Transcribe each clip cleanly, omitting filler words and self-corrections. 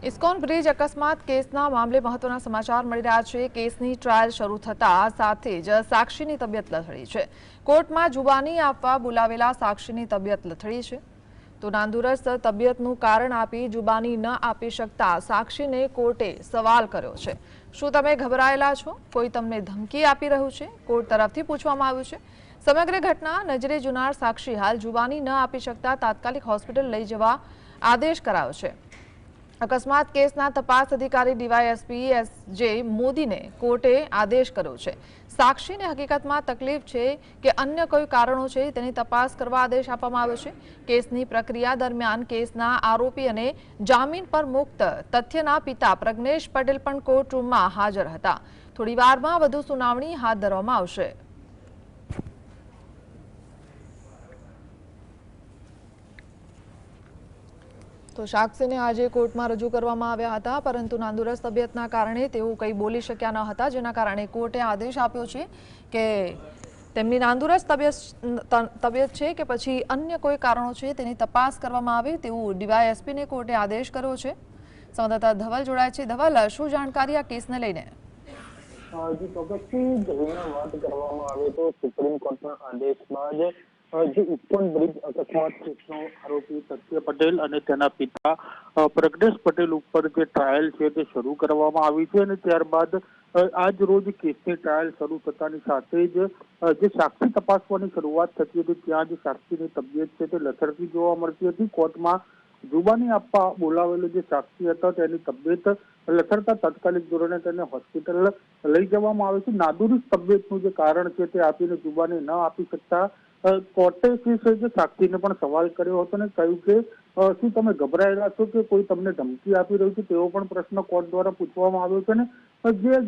ISKCON bridge અકસ્માત કેસના મામલે મહત્વના સમાચાર મળી રહ્યા છે। કેસની ટ્રાયલ શરૂ થતા સાથે જ સાક્ષીની તબિયત લથડી છે। કોર્ટમાં જુબાની આપવા બોલાવેલા સાક્ષીની તબિયત લથડી છે। તો નાંદુરસ્ત તબિયતનું કારણ આપી જુબાની ન આપી શકતા સાક્ષીને કોર્ટે સવાલ કર્યો છે। શું તમે ગભરાયેલા છો? કોઈ તમને ધમકી આપી રહ્યું છે? કોર્ટ તરફથી પૂછવામાં આવ્યું છે। સમગ્ર ઘટના નજરે જોનાર સાક્ષી હાલ જુબાની ન આપી શકતા તાત્કાલિક હોસ્પિટલ લઈ જવા આદેશ કરાયો છે। અકસ્માત કેસના તપાસ અધિકારી ડીવાયએસપી એસ.જે. મોદીને કોર્ટે આદેશ કર્યો છે। સાક્ષીને હકીકતમાં તકલીફ છે કે અન્ય કોઈ કારણો છે તેની તપાસ કરવા આદેશ આપવામાં આવ્યો છે। કેસની પ્રક્રિયા દરમિયાન કેસના આરોપી અને જામીન પર મુક્ત તથ્યના પિતા પ્રજ્ઞેશ પટેલ પણ કોર્ટરૂમમાં હાજર હતા। થોડીવારમાં વધુ સુનાવણી હાથ ધરવામાં આવશે। તો સાક્ષીને આજે કોર્ટમાં રજૂ કરવામાં આવ્યા હતા, પરંતુ નાંદુરસ્ત તબિયતના કારણે તેઓ કંઈ બોલી શક્યા ન હતા, જેના કારણે કોર્ટે આદેશ આપ્યો છે કે તેમની નાંદુરસ્ત તબિયત છે કે પછી અન્ય કોઈ કારણો છે તેની તપાસ કરવામાં આવે તેવું ડીવાયએસપીને કોર્ટે આદેશ કર્યો છે। સંવાદદાતા ધવલ જોડાય છે। ધવલ, શું જાણકારી આ કેસને લઈને? જી ચોક્કસથી વાત કરવામાં આવે તો સુપ્રીમ કોર્ટના આદેશમાં જે ઇસ્કોન બ્રિજ અકસ્માત કેસનો આરોપી તથ્ય પટેલ અને તેના પિતા પ્રજ્ઞેશ પટેલ ઉપર જે ટ્રાયલ છે તે શરૂ કરવામાં આવી છે અને ત્યારબાદ આજ રોજ કેસની ટ્રાયલ શરૂ થતાની સાથે જ જે સાક્ષી તપાસવાની શરૂઆત થતી હતી ત્યાં જ સાક્ષીની તબિયત છે તે લથડતી જોવા મળતી હતી। કોર્ટમાં જુબાની આપવા બોલાવેલો જે સાક્ષી હતો તેની તબિયત લથડતા તાત્કાલિક ધોરણે તેને હોસ્પિટલ લઈ જવામાં આવે છે। નાદુરસ્ત તબિયતનું જે કારણ છે તે આપીને જુબાની ન આપી શકતા કોર્ટે જે સાક્ષીને પણ સવાલ કર્યો હતો અને કહ્યું કે શું તમે ગભરાયેલા છો કે કોઈ તમને ધમકી આપી રહ્યું છે તેવો પણ પ્રશ્ન કોર્ટ દ્વારા પૂછવામાં આવ્યો છે। અને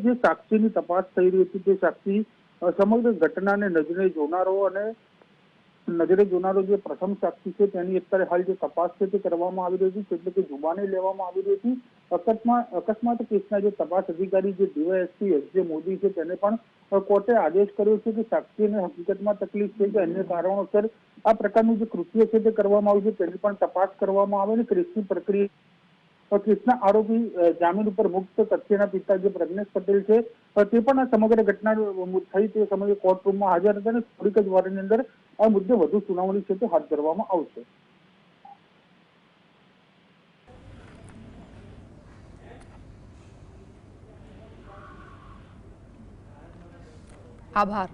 જે સાક્ષીની તપાસ થઈ રહી હતી તે સાક્ષી સમગ્ર ઘટનાને નજરે જોનારો જે પ્રથમ સાક્ષી છે તેની અત્યારે હાલ જે તપાસ છે તે કરવામાં આવી રહી છે, એટલે કે જુબાની લેવામાં આવી રહી હતી। અકસ્માત કેસના જે તપાસ અધિકારી જે ડીવાયએસપી એસ.જે. મોદી છે તેને પણ કોર્ટે આદેશ કર્યો છે કે સાક્ષીને હકીકતમાં તકલીફ છે કે અન્ય કારણોસર આ પ્રકારનું જે કૃત્ય છે તે કરવામાં આવ્યું છે તેની પણ તપાસ કરવામાં આવે અને કેસની પ્રક્રિયા કેસના આરોપી જામીન ઉપર મુક્ત તથ્યના પિતા જે પ્રજ્ઞેશ પટેલ છે તે પણ આ સમગ્ર ઘટના થઈ તે સમયે કોર્ટરૂમમાં હાજર હતા અને થોડીક જ વારની અંદર આ મુદ્દે વધુ સુનાવણી છે તે હાથ ધરવામાં આવશે। આભાર।